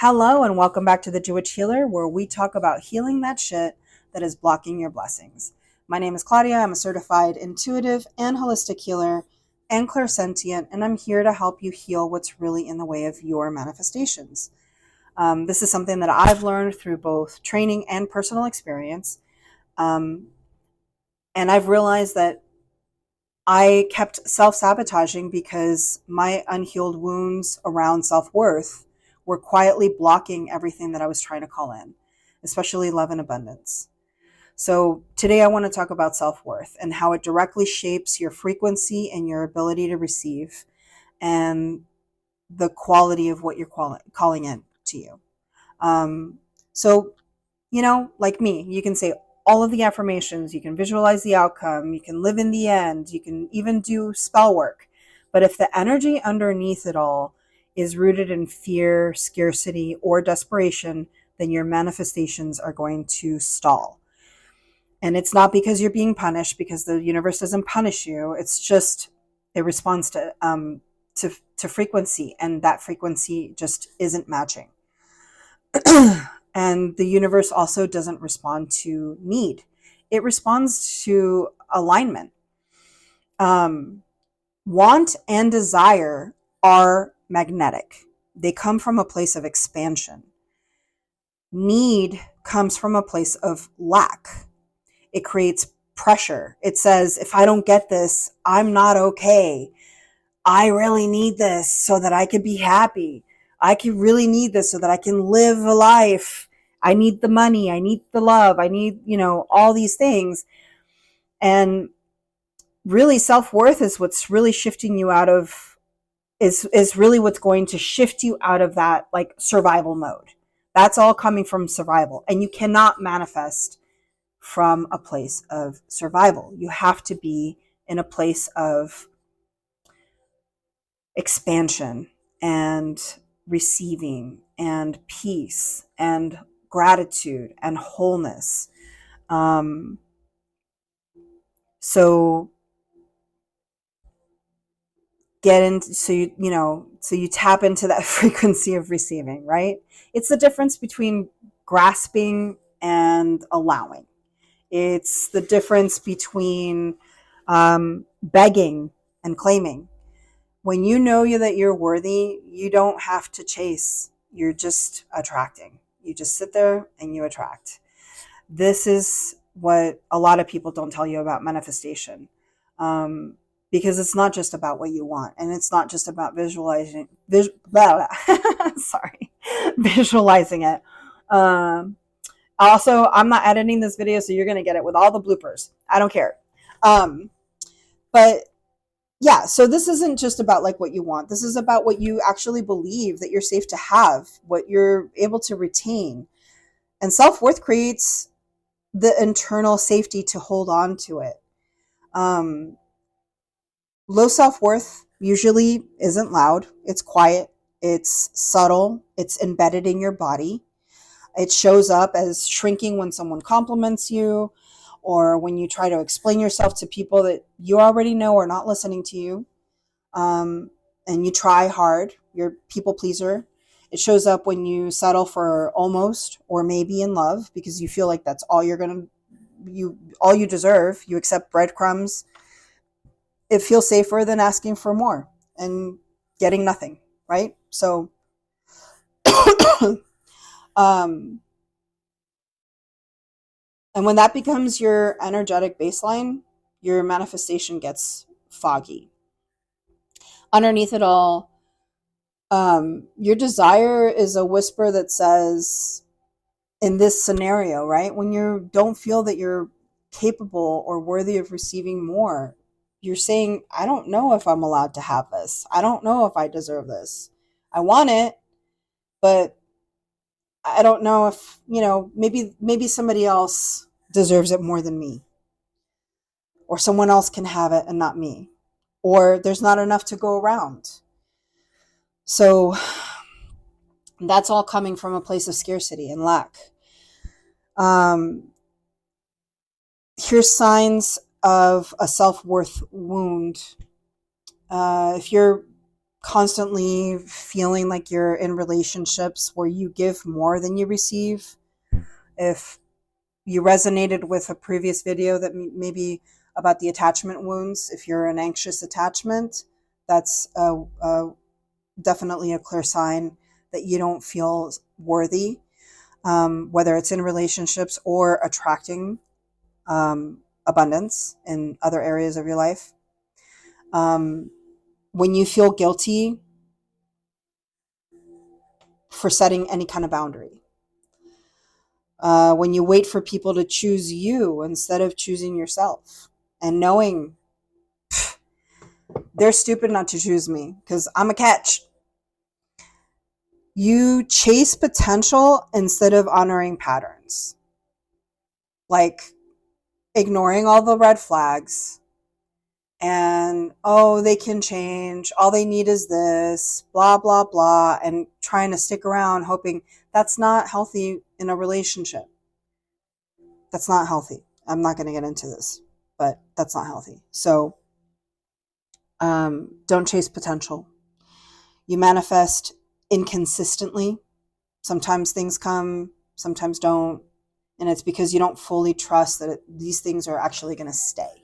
Hello and welcome back to the Jewitch Healer, where we talk about healing that shit that is blocking your blessings. My name is Claudia. I'm a certified intuitive and holistic healer and clairsentient, and I'm here to help you heal what's really in the way of your manifestations. This is something that I've learned through both training and personal experience. And I've realized that I kept self-sabotaging because my unhealed wounds around self-worth were quietly blocking everything that I was trying to call in, especially love and abundance. So today I want to talk about self-worth and how it directly shapes your frequency and your ability to receive and the quality of what you're calling in to you. So, like me, you can say all of the affirmations, you can visualize the outcome, you can live in the end, you can even do spell work. But if the energy underneath it all is rooted in fear, scarcity, or desperation, then your manifestations are going to stall. And it's not because you're being punished, because the universe doesn't punish you. It's just it responds to frequency, and that frequency just isn't matching. And the universe also doesn't respond to need. It responds to alignment. Want and desire are magnetic. They come from a place of expansion. Need comes from a place of lack. It creates pressure. It says, if I don't get this, I'm not okay. I really need this so that I can be happy. I can really need this so that I can live a life. I need the money. I need the love. I need, all these things. And really self-worth is what's really shifting you out of, is really what's going to shift you out of that like survival mode. That's all coming from survival. And you cannot manifest from a place of survival. You have to be in a place of expansion and receiving and peace and gratitude and wholeness. So you tap into that frequency of receiving, right? It's the difference between grasping and allowing. It's the difference between begging and claiming. When you know that you're worthy, you don't have to chase. You're just attracting. You just sit there and you attract. This is what a lot of people don't tell you about manifestation. Because it's not just about what you want, and it's not just about visualizing it. Also, I'm not editing this video, so you're going to get it with all the bloopers. I don't care. But yeah, so this isn't just about like what you want. This is about what you actually believe that you're safe to have, what you're able to retain. And self-worth creates the internal safety to hold on to it. Low self-worth usually isn't loud. It's quiet. It's subtle. It's embedded in your body. It shows up as shrinking when someone compliments you, or when you try to explain yourself to people that you already know are not listening to you. And you try hard. You're a people pleaser. It shows up when you settle for almost or maybe in love because you feel like that's all all you deserve. You accept breadcrumbs. It feels safer than asking for more and getting nothing, right? So, and when that becomes your energetic baseline, your manifestation gets foggy. Underneath it all, your desire is a whisper that says, in this scenario, right? When you don't feel that you're capable or worthy of receiving more, you're saying, I don't know if I'm allowed to have this. I don't know if I deserve this. I want it, but I don't know if, maybe somebody else deserves it more than me. Or someone else can have it and not me. Or there's not enough to go around. So that's all coming from a place of scarcity and lack. Here's signs of a self-worth wound. If you're constantly feeling like you're in relationships where you give more than you receive. If you resonated with a previous video that maybe about the attachment wounds, if you're an anxious attachment, that's definitely a clear sign that you don't feel worthy, whether it's in relationships or attracting abundance in other areas of your life. When you feel guilty for setting any kind of boundary. When you wait for people to choose you instead of choosing yourself, and knowing they're stupid not to choose me because I'm a catch. You chase potential instead of honoring patterns, like ignoring all the red flags and, oh, they can change, all they need is this, blah blah blah, and trying to stick around hoping. That's not healthy in a relationship. That's not healthy. I'm not going to get into this, but that's not healthy. So don't chase potential. You manifest inconsistently. Sometimes things come, sometimes don't. And it's because you don't fully trust that these things are actually going to stay.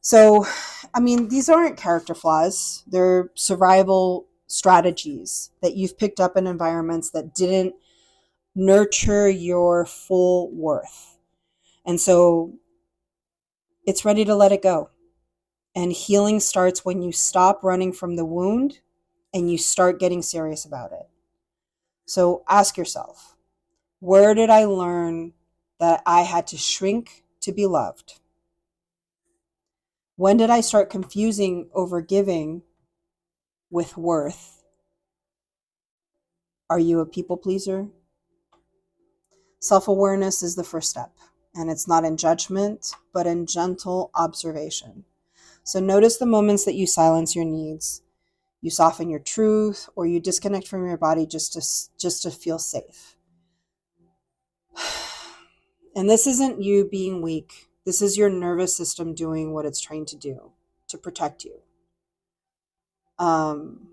So, I mean, these aren't character flaws. They're survival strategies that you've picked up in environments that didn't nurture your full worth. And so it's ready to let it go. And healing starts when you stop running from the wound and you start getting serious about it. So ask yourself, where did I learn that I had to shrink to be loved? When did I start confusing overgiving with worth? Are you a people pleaser? Self-awareness is the first step, and it's not in judgment, but in gentle observation. So notice the moments that you silence your needs, you soften your truth, or you disconnect from your body just to feel safe. And this isn't you being weak. This is your nervous system doing what it's trained to do, to protect you. And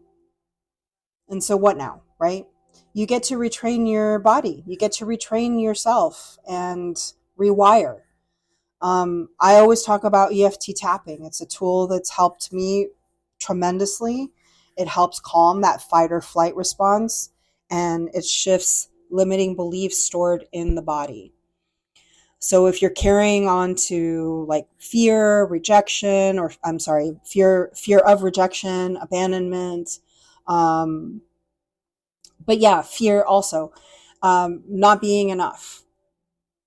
so what now, right? You get to retrain your body. You get to retrain yourself and rewire. I always talk about EFT tapping. It's a tool that's helped me tremendously. It helps calm that fight or flight response, and it shifts limiting beliefs stored in the body. So if you're carrying on to like fear, rejection, or fear of rejection, abandonment, but yeah, fear also, not being enough.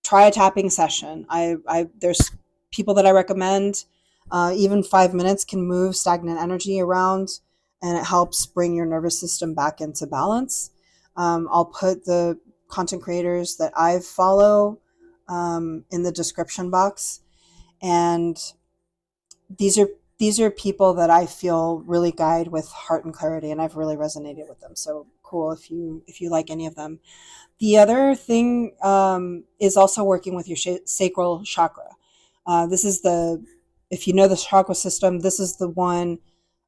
Try a tapping session. There's people that I recommend. Even 5 minutes can move stagnant energy around, and it helps bring your nervous system back into balance. I'll put the content creators that I follow in the description box, and these are people that I feel really guide with heart and clarity, and I've really resonated with them. So cool if you like any of them. The other thing is also working with your sacral chakra. This is if you know the chakra system, this is the one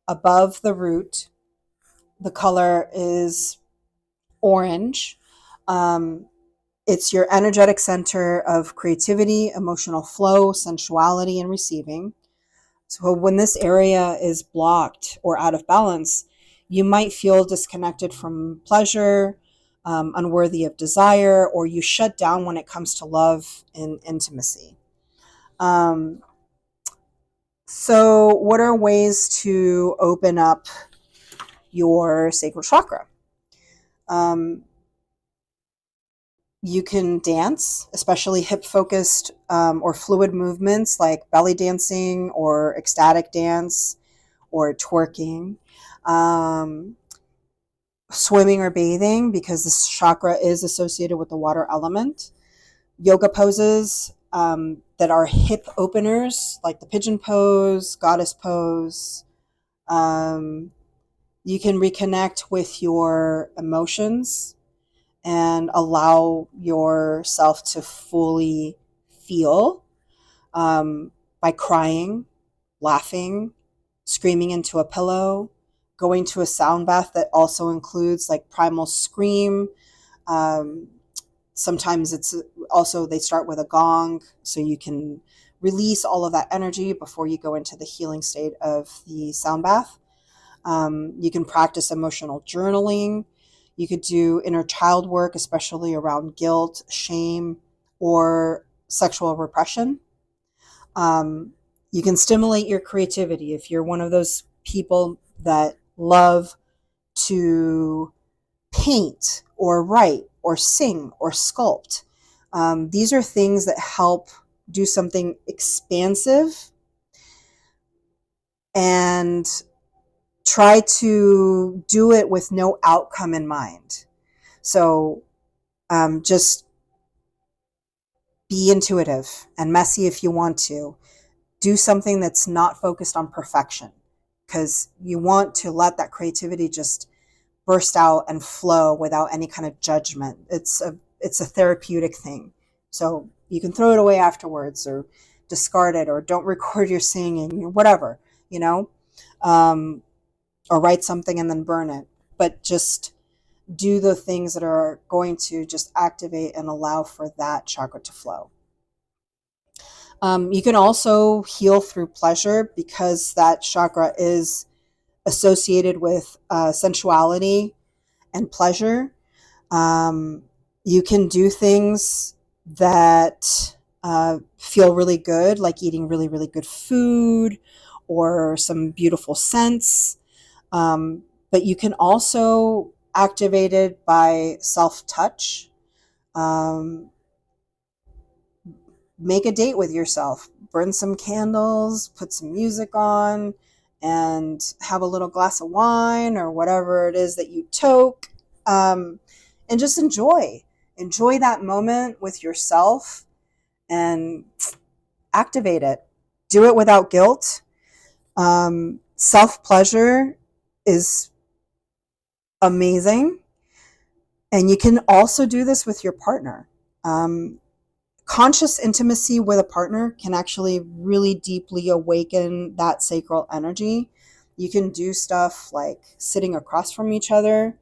above the root. The color is orange. It's your energetic center of creativity, emotional flow, sensuality, and receiving. So when this area is blocked or out of balance, you might feel disconnected from pleasure, unworthy of desire, or you shut down when it comes to love and intimacy. So what are ways to open up your sacral chakra? You can dance, especially hip-focused or fluid movements like belly dancing or ecstatic dance or twerking. Swimming or bathing, because this chakra is associated with the water element. Yoga poses that are hip openers, like the pigeon pose, goddess pose. You can reconnect with your emotions and allow yourself to fully feel by crying, laughing, screaming into a pillow, going to a sound bath that also includes like primal scream. Sometimes it's also, they start with a gong, so you can release all of that energy before you go into the healing state of the sound bath. You can practice emotional journaling. You could do inner child work, especially around guilt, shame, or sexual repression. You can stimulate your creativity if you're one of those people that love to paint or write or sing or sculpt. These are things that help do something expansive and try to do it with no outcome in mind. So just be intuitive and messy if you want to. Do something that's not focused on perfection, because you want to let that creativity just burst out and flow without any kind of judgment. It's a therapeutic thing. So you can throw it away afterwards, or discard it, or don't record your singing, or whatever, or write something and then burn it. But just do the things that are going to just activate and allow for that chakra to flow. You can also heal through pleasure, because that chakra is associated with sensuality and pleasure. You can do things that feel really good, like eating really, really good food or some beautiful scents. But you can also activate it by self-touch. Make a date with yourself. Burn some candles, put some music on, and have a little glass of wine or whatever it is that you toke, and just enjoy that moment with yourself and activate it. Do it without guilt. Self-pleasure is amazing, and you can also do this with your partner. Conscious intimacy with a partner can actually really deeply awaken that sacral energy. You can do stuff like sitting across from each other,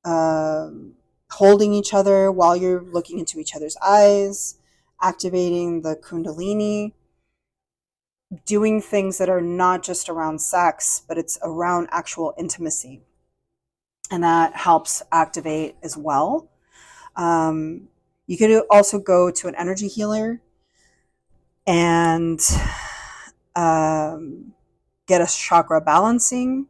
holding each other while you're looking into each other's eyes, activating the kundalini, doing things that are not just around sex, but it's around actual intimacy. And that helps activate as well. You could also go to an energy healer and get a chakra balancing.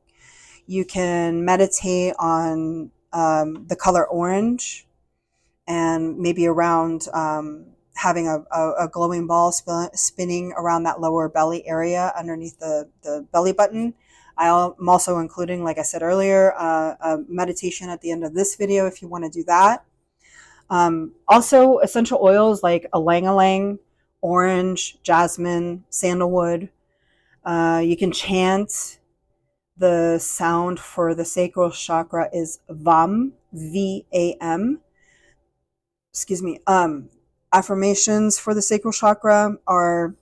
You can meditate on the color orange, and maybe around having a glowing ball spinning around that lower belly area underneath the belly button. I'm also including, like I said earlier, a meditation at the end of this video if you want to do that. Also, essential oils like ylang-ylang, orange, jasmine, sandalwood. You can chant. The sound for the sacral chakra is VAM, V-A-M. Excuse me. Affirmations for the sacral chakra are: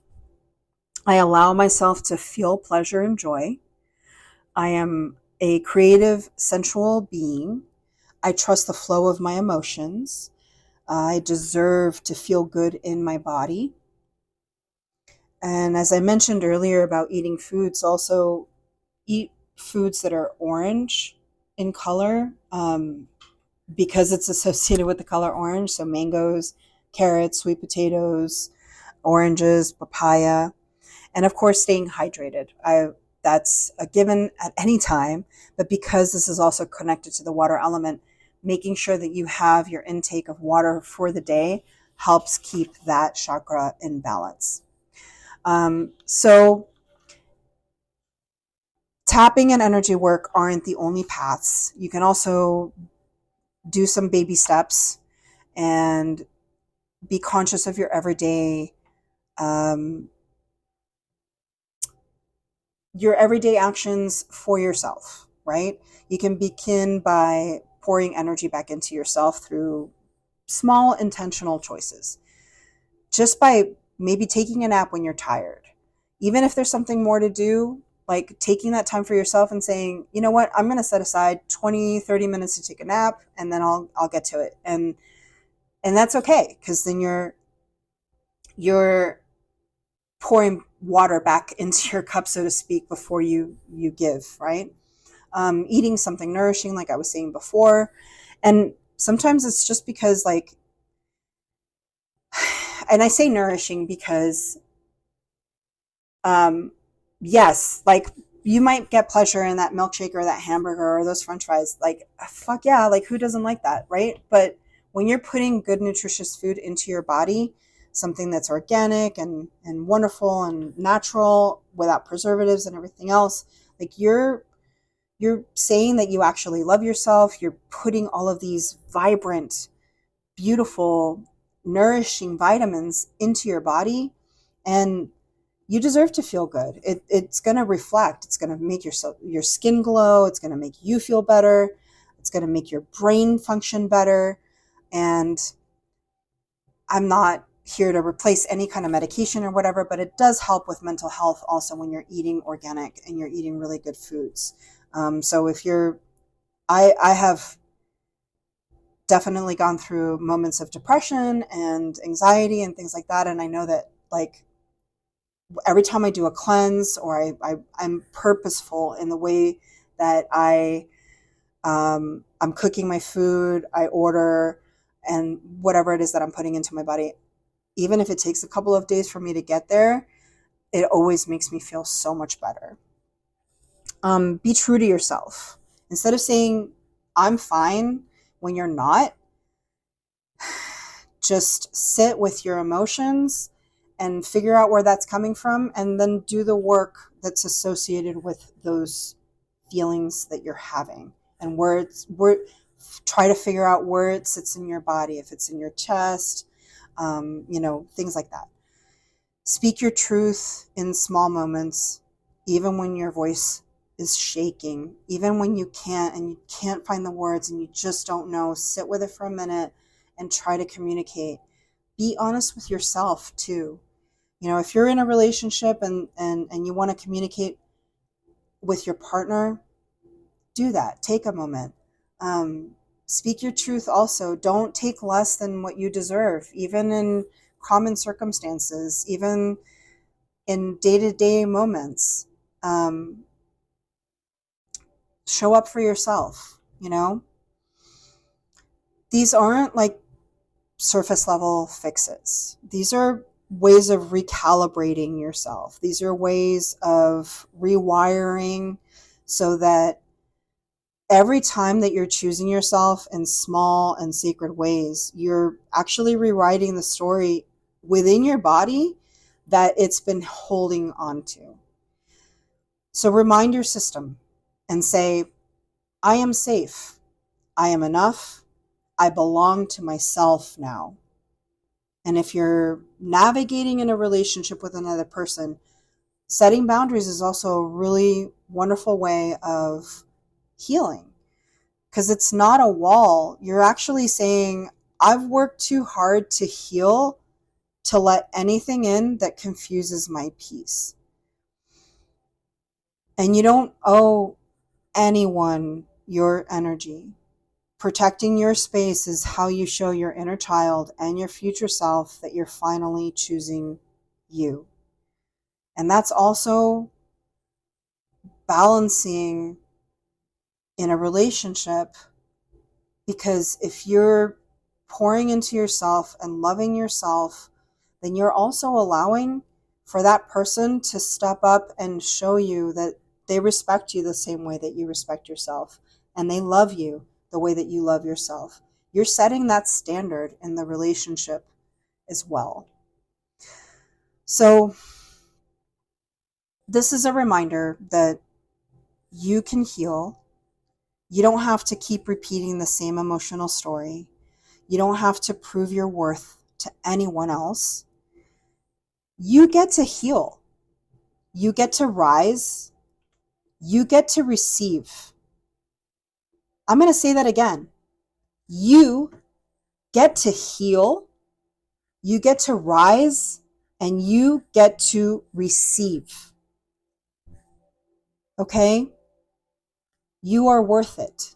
I allow myself to feel pleasure and joy. I am a creative, sensual being. I trust the flow of my emotions. I deserve to feel good in my body. And as I mentioned earlier about eating foods, also eat foods that are orange in color, because it's associated with the color orange. So mangoes, carrots, sweet potatoes, oranges, papaya, and of course staying hydrated. That's a given at any time, but because this is also connected to the water element, making sure that you have your intake of water for the day helps keep that chakra in balance. So tapping and energy work aren't the only paths. You can also do some baby steps and be conscious of your everyday actions for yourself, right? You can begin by pouring energy back into yourself through small intentional choices. Just by maybe taking a nap when you're tired. Even if there's something more to do, like taking that time for yourself and saying, you know what, I'm going to set aside 20-30 minutes to take a nap, and then I'll get to it. And that's okay, because then you're pouring water back into your cup, so to speak, before you give, right? Eating something nourishing, like I was saying before. And sometimes it's just because, like, and I say nourishing because, yes, like, you might get pleasure in that milkshake or that hamburger or those french fries. Like, fuck yeah, like, who doesn't like that, right? But when you're putting good, nutritious food into your body, something that's organic and wonderful and natural without preservatives and everything else, like, you're saying that you actually love yourself. You're putting all of these vibrant, beautiful, nourishing vitamins into your body, and you deserve to feel good. It's going to reflect. It's going to make your skin glow. It's going to make you feel better. It's going to make your brain function better. And I'm not here to replace any kind of medication or whatever, but it does help with mental health also when you're eating organic and you're eating really good foods. So if I have definitely gone through moments of depression and anxiety and things like that. And I know that, like, every time I do a cleanse, or I'm purposeful in the way that I'm cooking my food, I order, and whatever it is that I'm putting into my body, even if it takes a couple of days for me to get there, it always makes me feel so much better. Be true to yourself. Instead of saying, I'm fine, when you're not, just sit with your emotions and figure out where that's coming from, and then do the work that's associated with those feelings that you're having, and try to figure out where it sits in your body, if it's in your chest, things like that. Speak your truth in small moments, even when your voice is shaking, even when you can't find the words and you just don't know. Sit with it for a minute and try to communicate. Be honest with yourself too. If you're in a relationship and you want to communicate with your partner, do that. Take a moment. Speak your truth also. Don't take less than what you deserve, even in common circumstances, even in day-to-day moments. Show up for yourself, These aren't like surface level fixes. These are ways of recalibrating yourself. These are ways of rewiring, so that every time that you're choosing yourself in small and sacred ways, you're actually rewriting the story within your body that it's been holding on to. So remind your system and say, I am safe. I am enough. I belong to myself now. And if you're navigating in a relationship with another person, setting boundaries is also a really wonderful way of healing, because it's not a wall. You're actually saying, I've worked too hard to heal to let anything in that confuses my peace. And you don't owe anyone your energy. Protecting your space is how you show your inner child and your future self that you're finally choosing you. And that's also balancing in a relationship, because if you're pouring into yourself and loving yourself, then you're also allowing for that person to step up and show you that they respect you the same way that you respect yourself, and they love you the way that you love yourself. You're setting that standard in the relationship as well. So this is a reminder that you can heal. You don't have to keep repeating the same emotional story. You don't have to prove your worth to anyone else. You get to heal. You get to rise. You get to receive. I'm going to say that again. You get to heal. You get to rise, and you get to receive. Okay? You are worth it.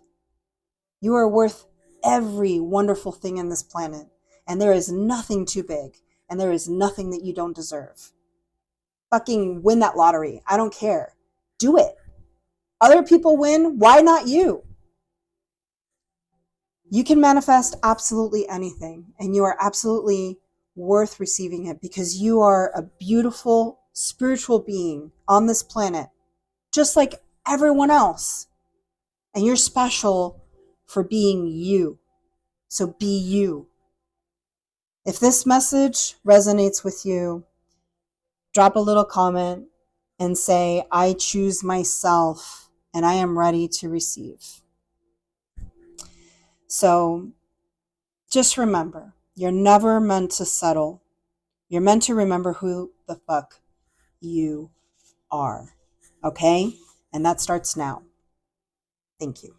You are worth every wonderful thing in this planet. And there is nothing too big. And there is nothing that you don't deserve. Fucking win that lottery. I don't care. Do it. Other people win. Why not you? You can manifest absolutely anything. And you are absolutely worth receiving it because you are a beautiful spiritual being on this planet, just like everyone else. And you're special for being you. So be you. If this message resonates with you, drop a little comment and say, I choose myself and I am ready to receive. So just remember, you're never meant to settle. You're meant to remember who the fuck you are. Okay? And that starts now. Thank you.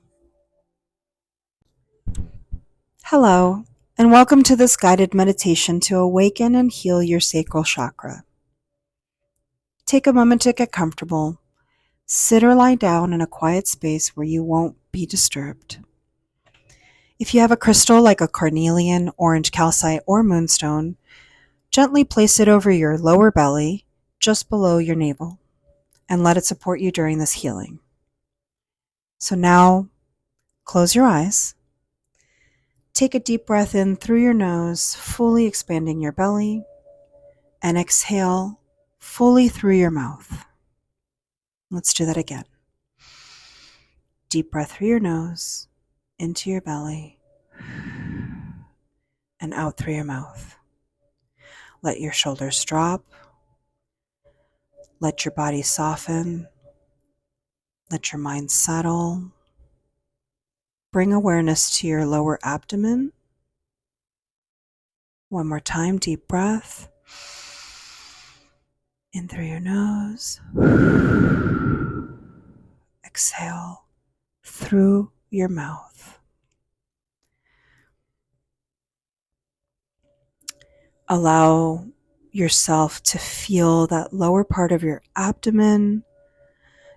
Hello, and welcome to this guided meditation to awaken and heal your sacral chakra. Take a moment to get comfortable. Sit or lie down in a quiet space where you won't be disturbed. If you have a crystal like a carnelian, orange calcite, or moonstone, gently place it over your lower belly, just below your navel, and let it support you during this healing. So now, close your eyes. Take a deep breath in through your nose, fully expanding your belly, and exhale fully through your mouth. Let's do that again. Deep breath through your nose, into your belly, and out through your mouth. Let your shoulders drop. Let your body soften. Let your mind settle. Bring awareness to your lower abdomen. One more time, deep breath. In through your nose. Exhale through your mouth. Allow yourself to feel that lower part of your abdomen,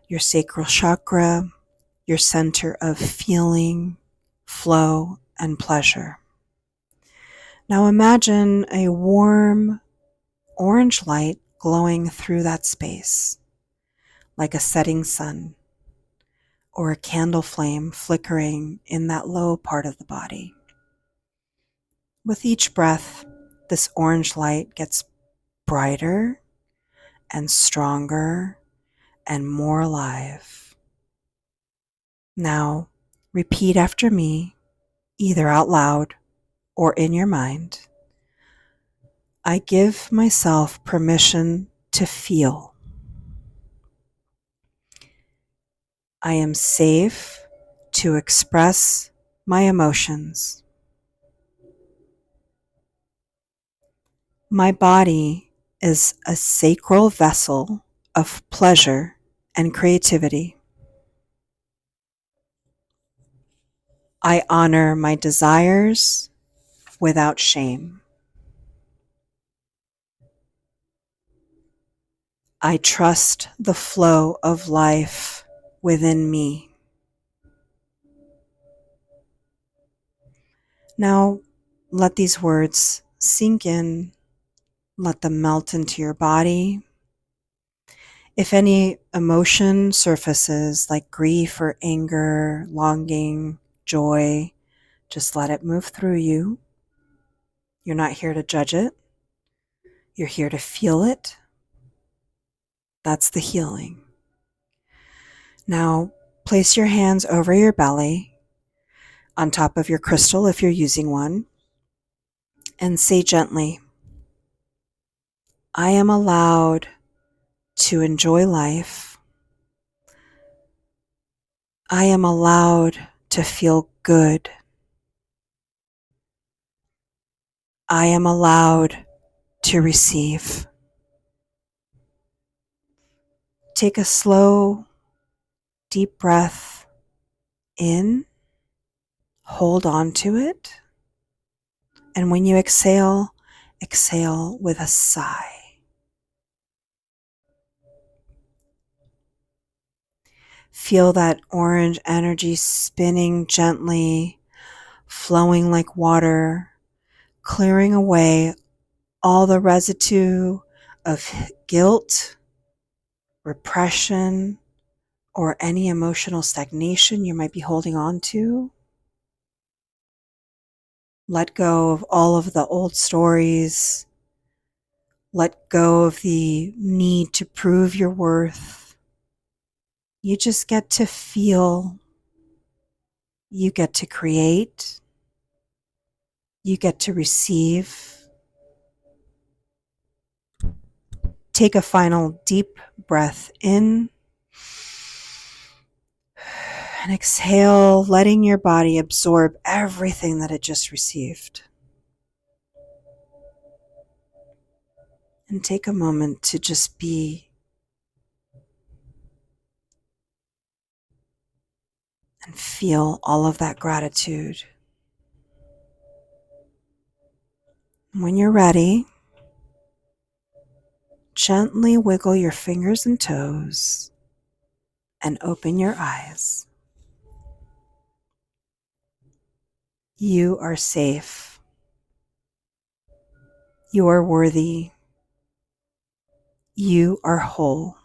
your sacral chakra, your center of feeling, flow, and pleasure. Now imagine a warm orange light glowing through that space, like a setting sun, or a candle flame flickering in that low part of the body. With each breath, this orange light gets brighter and stronger and more alive. Now, repeat after me, either out loud or in your mind. I give myself permission to feel. I am safe to express my emotions. My body is a sacral vessel of pleasure and creativity. I honor my desires without shame. I trust the flow of life within me. Now, let these words sink in. Let them melt into your body. If any emotion surfaces, like grief or anger, longing, joy, just let it move through you. You're not here to judge it. You're here to feel it. That's the healing. Now, place your hands over your belly, on top of your crystal if you're using one, and say gently, I am allowed to enjoy life. I am allowed to feel good. I am allowed to receive. Take a slow, deep breath in, hold on to it, and when you exhale, exhale with a sigh. Feel that orange energy spinning gently, flowing like water, clearing away all the residue of guilt, repression, or any emotional stagnation you might be holding on to. Let go of all of the old stories. Let go of the need to prove your worth. You just get to feel. You get to create. You get to receive. Take a final deep breath in and exhale, letting your body absorb everything that it just received. And take a moment to just be and feel all of that gratitude. When you're ready, gently wiggle your fingers and toes and open your eyes. You are safe. You are worthy. You are whole.